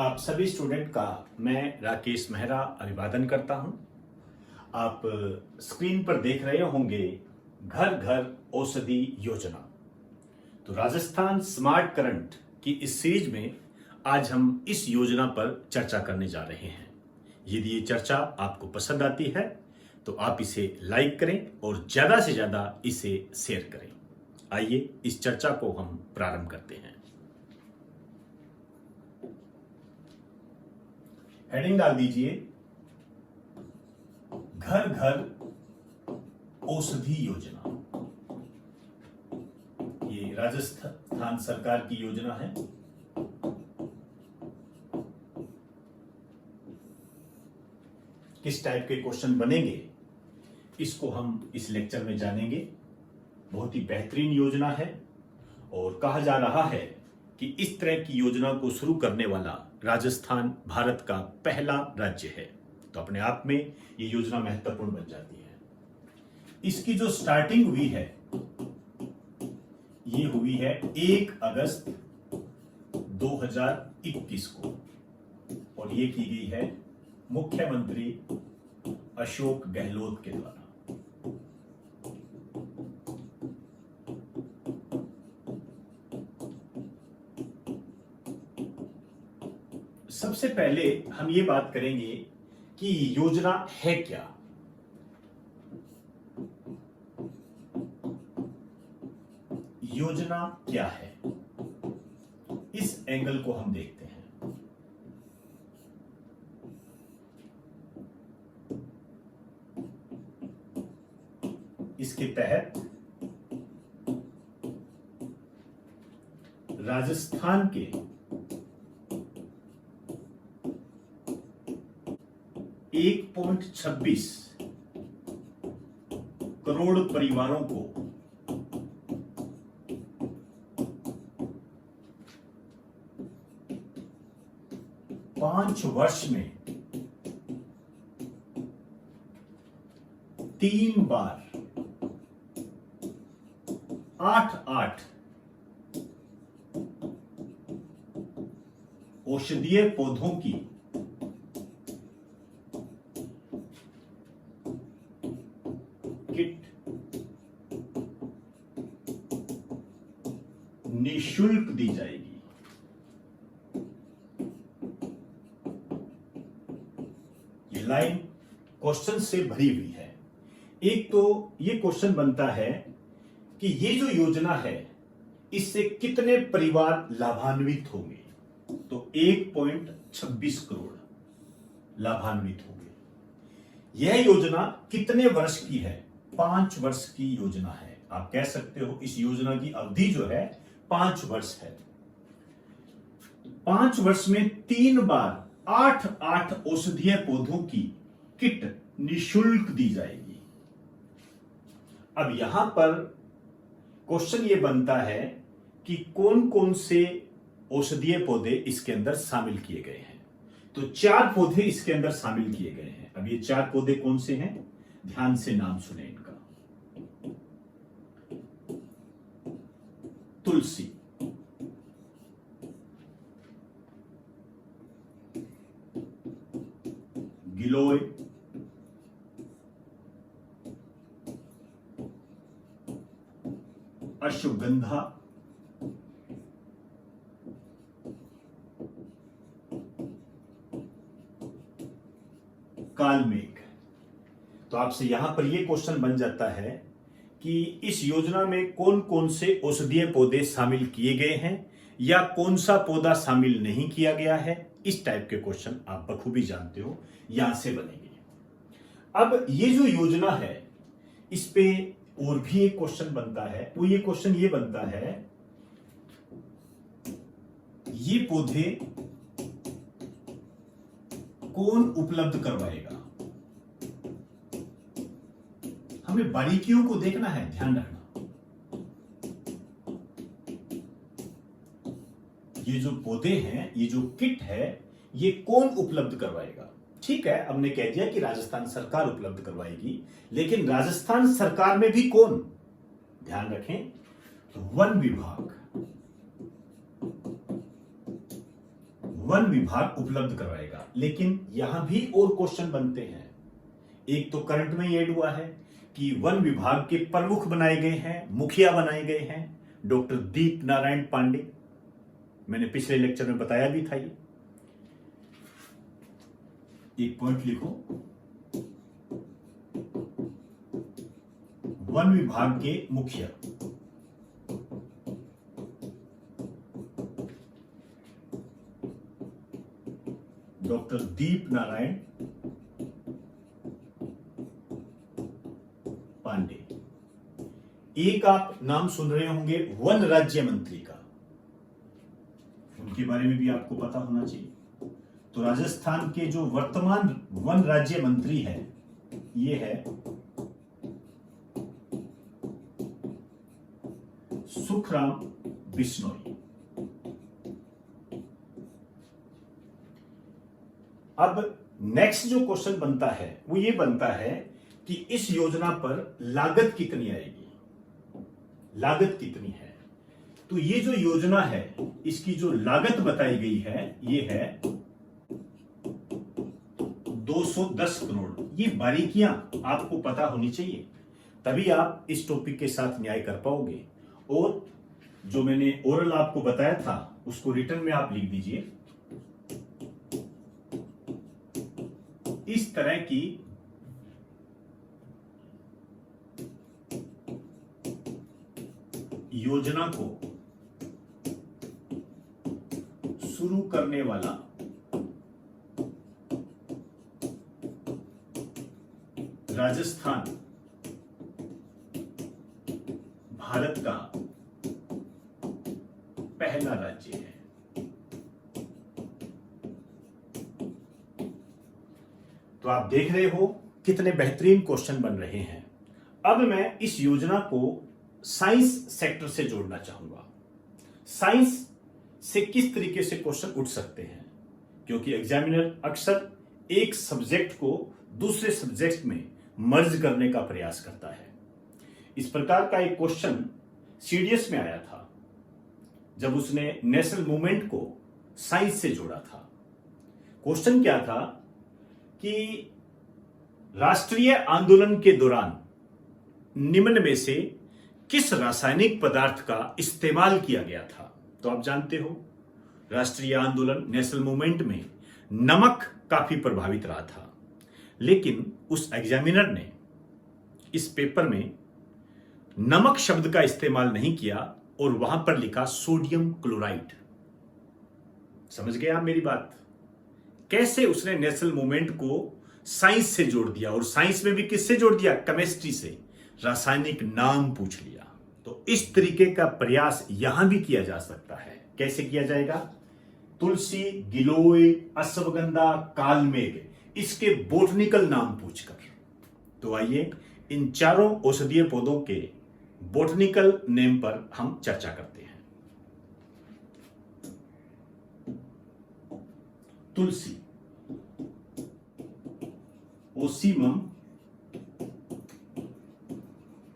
आप सभी स्टूडेंट का मैं राकेश मेहरा अभिवादन करता हूं। आप स्क्रीन पर देख रहे होंगे घर घर औषधि योजना। तो राजस्थान स्मार्ट करंट की इस सीरीज में आज हम इस योजना पर चर्चा करने जा रहे हैं। यदि ये चर्चा आपको पसंद आती है तो आप इसे लाइक करें और ज्यादा से ज्यादा इसे शेयर करें। आइए इस चर्चा को हम प्रारंभ करते हैं। हेडिंग डाल दीजिए, घर घर औषधि योजना। ये राजस्थान सरकार की योजना है। किस टाइप के क्वेश्चन बनेंगे इसको हम इस लेक्चर में जानेंगे। बहुत ही बेहतरीन योजना है और कहा जा रहा है कि इस तरह की योजना को शुरू करने वाला राजस्थान भारत का पहला राज्य है। तो अपने आप में ये योजना महत्वपूर्ण बन जाती है। इसकी जो स्टार्टिंग हुई है ये हुई है 1 अगस्त 2021 को और ये की गई है मुख्यमंत्री अशोक गहलोत के द्वारा। सबसे पहले हम ये बात करेंगे कि योजना है क्या। योजना क्या है, इस एंगल को हम देखते हैं। इसके तहत राजस्थान के 1.26 करोड़ परिवारों को 5 वर्ष में 3 बार 8 औषधीय पौधों की किट निशुल्क दी जाएगी। ये लाइन क्वेश्चन से भरी हुई है। एक तो ये क्वेश्चन बनता है कि ये जो योजना है इससे कितने परिवार लाभान्वित होंगे। तो 1.26 करोड़ लाभान्वित होंगे। यह योजना कितने वर्ष की है? 5 वर्ष की योजना है। आप कह सकते हो इस योजना की अवधि जो है 5 वर्ष है। 5 वर्ष में 3 बार 8 औषधीय पौधों की किट निशुल्क दी जाएगी। अब यहां पर क्वेश्चन ये बनता है कि कौन कौन से औषधीय पौधे इसके अंदर शामिल किए गए हैं। तो 4 पौधे इसके अंदर शामिल किए गए हैं। अब ये 4 पौधे कौन से हैं? ध्यान से नाम सुने इनका। तुलसी, गिलोय, अश्वगंधा, कालमेघ। तो आपसे यहां पर यह क्वेश्चन बन जाता है कि इस योजना में कौन कौन से औषधीय पौधे शामिल किए गए हैं या कौन सा पौधा शामिल नहीं किया गया है। इस टाइप के क्वेश्चन आप बखूबी जानते हो, यहां से बनेंगे। अब ये जो योजना है इस पे और भी एक क्वेश्चन बनता है। वो ये क्वेश्चन ये बनता है, ये पौधे कौन उपलब्ध करवाएगा। हमें बारीकियों को देखना है, ध्यान रखना। ये जो पौधे हैं, ये जो किट है, ये कौन उपलब्ध करवाएगा। ठीक है, हमने कह दिया कि राजस्थान सरकार उपलब्ध करवाएगी, लेकिन राजस्थान सरकार में भी कौन? ध्यान रखें, तो वन विभाग। वन विभाग उपलब्ध करवाएगा। लेकिन यहां भी और क्वेश्चन बनते हैं। एक तो करंट में ऐड हुआ है कि वन विभाग के प्रमुख बनाए गए हैं, मुखिया बनाए गए हैं डॉक्टर दीप नारायण पांडे। मैंने पिछले लेक्चर में बताया भी था। ये एक पॉइंट लिखो, वन विभाग के मुखिया डॉक्टर दीप नारायण पांडे। एक आप नाम सुन रहे होंगे वन राज्य मंत्री का, उनके बारे में भी आपको पता होना चाहिए। तो राजस्थान के जो वर्तमान वन राज्य मंत्री है ये है सुखराम बिश्नोई। अब नेक्स्ट जो क्वेश्चन बनता है वो ये बनता है कि इस योजना पर लागत कितनी आएगी, लागत कितनी है। तो ये जो योजना है इसकी जो लागत बताई गई है ये है 210 करोड़। ये बारीकियां आपको पता होनी चाहिए, तभी आप इस टॉपिक के साथ न्याय कर पाओगे। और जो मैंने ओरल आपको बताया था उसको रिटर्न में आप लिख दीजिए। इस तरह की योजना को शुरू करने वाला राजस्थान भारत का पहला राज्य है। तो आप देख रहे हो कितने बेहतरीन क्वेश्चन बन रहे हैं। अब मैं इस योजना को साइंस सेक्टर से जोड़ना चाहूंगा। साइंस से किस तरीके से क्वेश्चन उठ सकते हैं, क्योंकि एग्जामिनर अक्सर एक सब्जेक्ट को दूसरे सब्जेक्ट में मर्ज करने का प्रयास करता है। इस प्रकार का एक क्वेश्चन सीडीएस में आया था जब उसने नेशनल मूवमेंट को साइंस से जोड़ा था। क्वेश्चन क्या था कि राष्ट्रीय आंदोलन के दौरान निम्न में से किस रासायनिक पदार्थ का इस्तेमाल किया गया था। तो आप जानते हो राष्ट्रीय आंदोलन नेशनल मूवमेंट में नमक काफी प्रभावित रहा था, लेकिन उस एग्जामिनर ने इस पेपर में नमक शब्द का इस्तेमाल नहीं किया और वहां पर लिखा सोडियम क्लोराइड। समझ गए आप मेरी बात? कैसे उसने नेशनल मूवमेंट को साइंस से जोड़ दिया, और साइंस में भी किससे जोड़ दिया? केमिस्ट्री से। रासायनिक नाम पूछ लिया। तो इस तरीके का प्रयास यहां भी किया जा सकता है। कैसे किया जाएगा? तुलसी, गिलोय, अश्वगंधा, कालमेघ, इसके बोटनिकल नाम पूछकर। तो आइए इन चारों औषधीय पौधों के बोटनिकल नेम पर हम चर्चा करते हैं। तुलसी, ओसीमम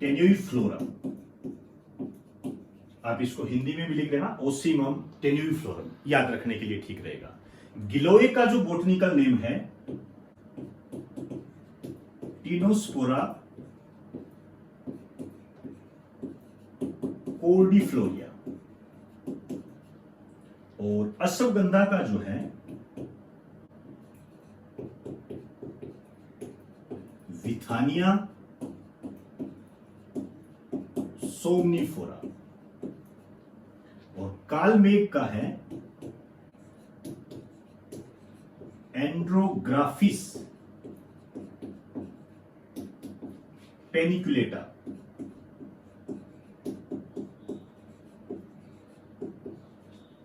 टेन्यूइफ्लोरम। आप इसको हिंदी में भी लिख लेना, ओसीमम टेन्यूइफ्लोरम, याद रखने के लिए ठीक रहेगा। गिलोय का जो बोटनिकल नेम है टिनोस्पोरा कोर्डिफ्लोरिया, और अश्वगंधा का जो है विथानिया सोमनिफोरा, और कालमेघ का है एंड्रोग्राफिस पेनिकुलेटा।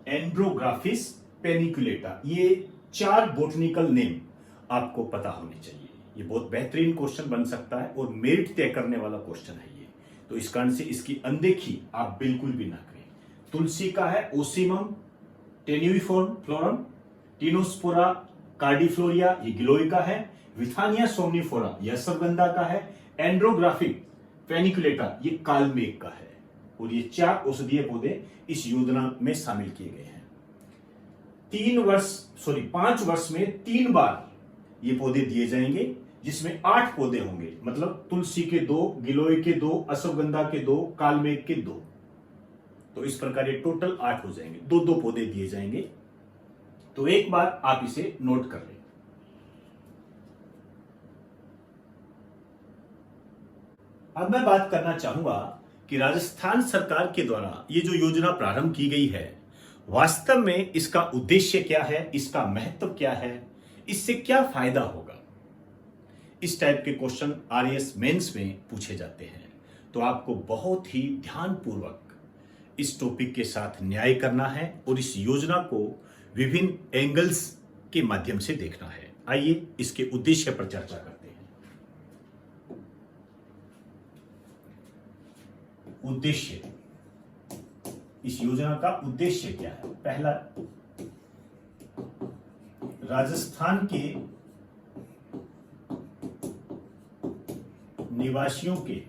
एंड्रोग्राफिस पेनिकुलेटा, ये चार बोटनिकल नेम आपको पता होने चाहिए। ये बहुत बेहतरीन क्वेश्चन बन सकता है और मेरिट तय करने वाला क्वेश्चन है ये। तो इस कारण से इसकी अनदेखी आप बिल्कुल भी ना करें। तुलसी का है ओसीमम टेन्यूइफ्लोरम, टिनोस्पोरा कार्डिफ्लोरिया, ये गिलोय का है। विथानिया सोमनिफोरा, यह अश्वगंधा का है। एंड्रोग्राफिक पेनिकुलेटा, ये कालमेघ का है। और ये चार औषधीय पौधे इस योजना में शामिल किए गए हैं। 5 वर्ष में 3 बार ये पौधे दिए जाएंगे, जिसमें 8 पौधे होंगे। मतलब तुलसी के 2, गिलोय के 2, अश्वगंधा के 2, कालमेघ के 2। तो इस प्रकार ये टोटल 8 हो जाएंगे। 2-2 पौधे दिए जाएंगे। तो एक बार आप इसे नोट कर लें। अब मैं बात करना चाहूंगा कि राजस्थान सरकार के द्वारा ये जो योजना प्रारंभ की गई है, वास्तव में इसका उद्देश्य क्या है, इसका महत्व क्या है, इससे क्या फायदा होगा। इस टाइप के क्वेश्चन आरएएस मेंस में पूछे जाते हैं। तो आपको बहुत ही ध्यानपूर्वक इस टॉपिक के साथ न्याय करना है और इस योजना को विभिन्न एंगल्स के माध्यम से देखना है। आइए इसके उद्देश्य पर चर्चा करते हैं। उद्देश्य, इस योजना का उद्देश्य क्या है? पहला, राजस्थान के निवासियों के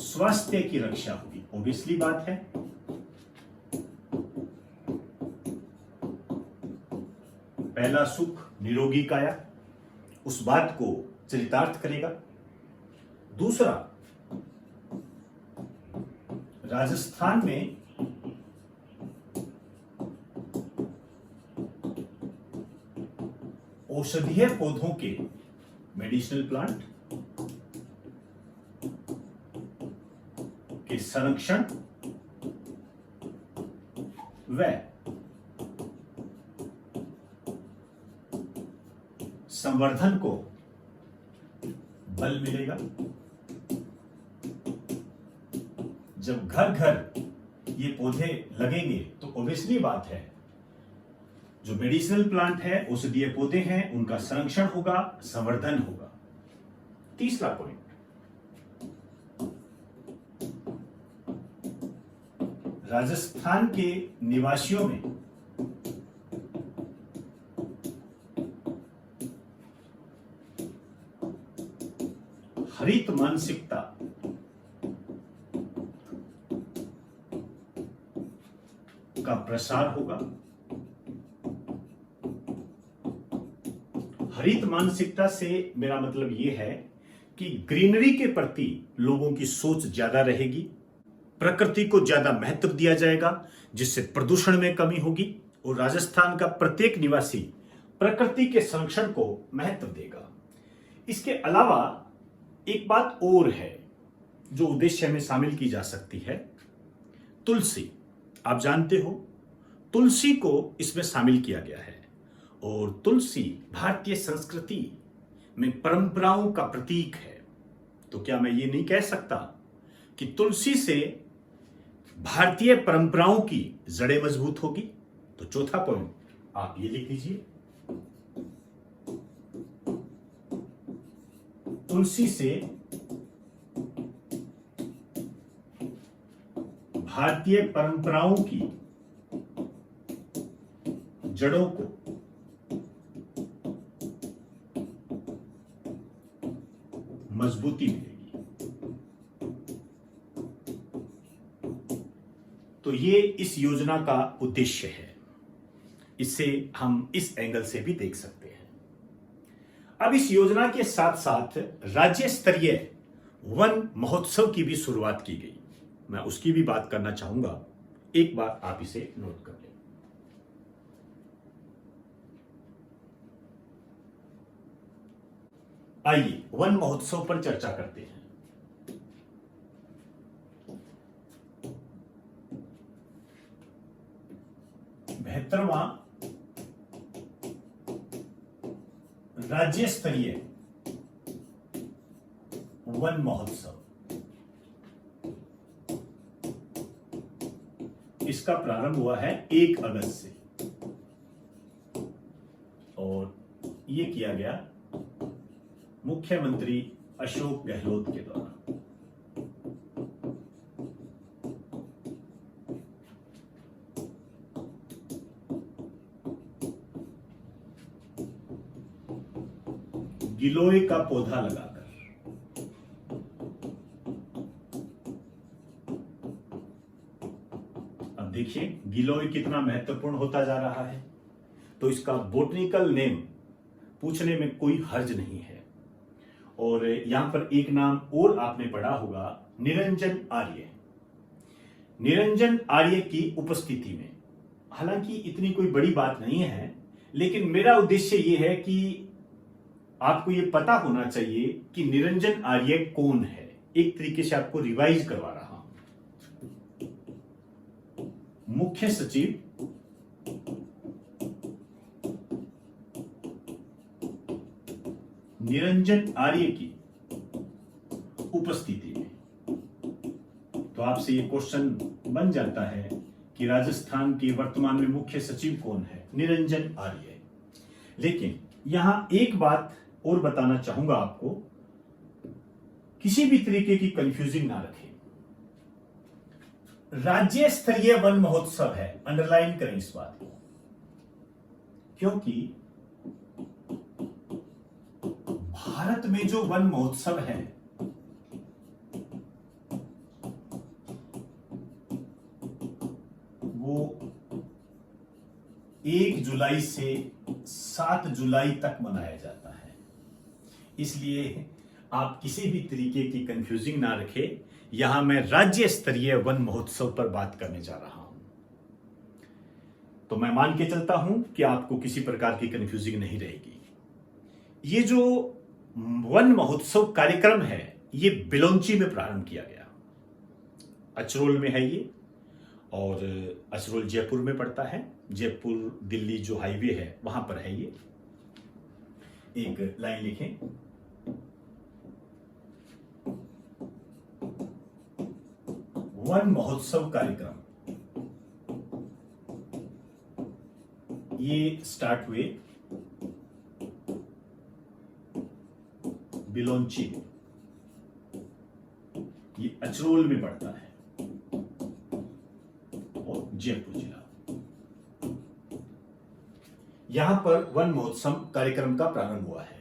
स्वास्थ्य की रक्षा होगी। ऑब्वियसली बात है। पहला सुख निरोगी काया, उस बात को चरितार्थ करेगा। दूसरा, राजस्थान में औषधीय पौधों के, मेडिसिनल प्लांट के संरक्षण व संवर्धन को बल मिलेगा। जब घर घर ये पौधे लगेंगे तो ऑब्वियसली बात है, जो मेडिसिनल प्लांट है, औषधीय पौधे हैं, उनका संरक्षण होगा, संवर्धन होगा। तीसरा पॉइंट, राजस्थान के निवासियों में हरित मानसिकता का प्रसार होगा। हरित मानसिकता से मेरा मतलब यह है कि ग्रीनरी के प्रति लोगों की सोच ज्यादा रहेगी, प्रकृति को ज्यादा महत्व दिया जाएगा, जिससे प्रदूषण में कमी होगी और राजस्थान का प्रत्येक निवासी प्रकृति के संरक्षण को महत्व देगा। इसके अलावा एक बात और है जो उद्देश्य में शामिल की जा सकती है। तुलसी, आप जानते हो, तुलसी को इसमें शामिल किया गया है और तुलसी भारतीय संस्कृति में परंपराओं का प्रतीक है। तो क्या मैं ये नहीं कह सकता कि तुलसी से भारतीय परंपराओं की जड़ें मजबूत होगी? तो चौथा पॉइंट आप ये लिख लीजिए, तुलसी से भारतीय परंपराओं की जड़ों को मजबूती मिलेगी। तो ये इस योजना का उद्देश्य है। इसे हम इस एंगल से भी देख सकते हैं। अब इस योजना के साथ साथ राज्य स्तरीय वन महोत्सव की भी शुरुआत की गई। मैं उसकी भी बात करना चाहूंगा। एक बार आप इसे नोट कर लें। आइए वन महोत्सव पर चर्चा करते हैं। बहत्तरवां राज्य स्तरीय वन महोत्सव, इसका प्रारंभ हुआ है 1 अगस्त से और यह किया गया मुख्यमंत्री अशोक गहलोत के द्वारा। गिलोय का पौधा लगाकर देखिए गिलोय कितना महत्वपूर्ण होता जा रहा है, तो इसका बोटनिकल नेम पूछने में कोई हर्ज नहीं है। और यहां पर एक नाम और आपने पढ़ा होगा, निरंजन आर्य। निरंजन आर्य की उपस्थिति में, हालांकि इतनी कोई बड़ी बात नहीं है, लेकिन मेरा उद्देश्य यह है कि आपको यह पता होना चाहिए कि निरंजन आर्य कौन है। एक तरीके से आपको रिवाइज करवा रहा हूं। मुख्य सचिव निरंजन आर्य की उपस्थिति में, तो आपसे ये क्वेश्चन बन जाता है कि राजस्थान के वर्तमान में मुख्य सचिव कौन है? निरंजन आर्य। लेकिन यहां एक बात और बताना चाहूंगा आपको, किसी भी तरीके की कंफ्यूजिंग ना रखें। राज्य स्तरीय वन महोत्सव है, अंडरलाइन करें इस बात को, क्योंकि भारत में जो वन महोत्सव है वो 1 जुलाई से 7 जुलाई तक मनाया जाता है। इसलिए आप किसी भी तरीके की कंफ्यूजिंग ना रखें। यहां मैं राज्य स्तरीय वन महोत्सव पर बात करने जा रहा हूं, तो मैं मान के चलता हूं कि आपको किसी प्रकार की कंफ्यूजिंग नहीं रहेगी। ये जो वन महोत्सव कार्यक्रम है ये बिलोंची में प्रारंभ किया गया। अचरोल में है ये, और अचरोल जयपुर में पड़ता है। जयपुर दिल्ली जो हाईवे है वहां पर है ये। एक लाइन लिखें, वन महोत्सव कार्यक्रम ये स्टार्ट हुए बिलोंची, ये अचरोल में पड़ता है और जयपुर जिला। यहां पर वन महोत्सव कार्यक्रम का प्रारंभ हुआ है।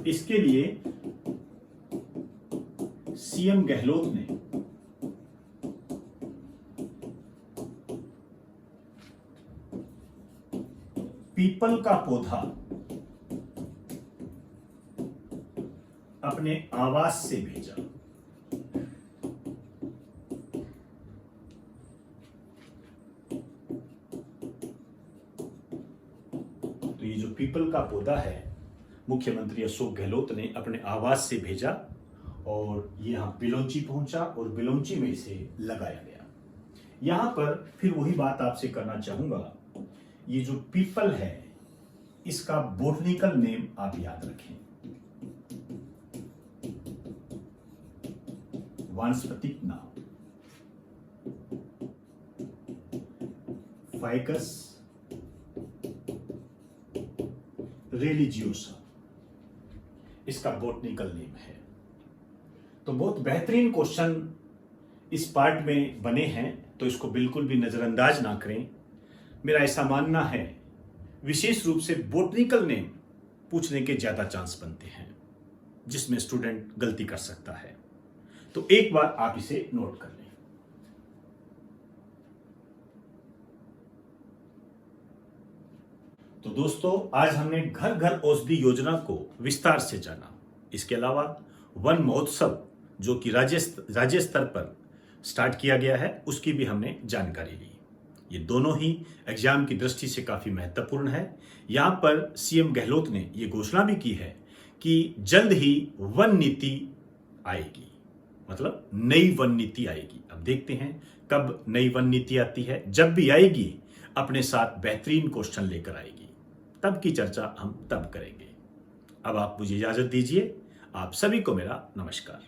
इसके लिए सीएम गहलोत ने पीपल का पौधा अपने आवास से भेजा। तो ये जो पीपल का पौधा है मुख्यमंत्री अशोक गहलोत ने अपने आवास से भेजा और ये यहां बिलोंची पहुंचा और बिलोंची में इसे लगाया गया। यहां पर फिर वही बात आपसे करना चाहूंगा, ये जो पीपल है इसका बोटनिकल नेम आप याद रखें। वानस्पतिक नाम फाइकस रिलीजियोसा, इसका बोटनिकल नेम है। तो बहुत बेहतरीन क्वेश्चन इस पार्ट में बने हैं, तो इसको बिल्कुल भी नजरअंदाज ना करें। मेरा ऐसा मानना है विशेष रूप से बोटनिकल नेम पूछने के ज्यादा चांस बनते हैं जिसमें स्टूडेंट गलती कर सकता है। तो एक बार आप इसे नोट कर लें। तो दोस्तों, आज हमने घर घर औषधि योजना को विस्तार से जाना। इसके अलावा वन महोत्सव जो कि राज्य स्तर पर स्टार्ट किया गया है उसकी भी हमने जानकारी ली। ये दोनों ही एग्जाम की दृष्टि से काफी महत्वपूर्ण है। यहां पर सीएम गहलोत ने ये घोषणा भी की है कि जल्द ही वन नीति आएगी, मतलब नई वन नीति आएगी। अब देखते हैं कब नई वन नीति आती है। जब भी आएगी अपने साथ बेहतरीन क्वेश्चन लेकर आएगी, तब की चर्चा हम तब करेंगे। अब आप मुझे इजाजत दीजिए। आप सभी को मेरा नमस्कार।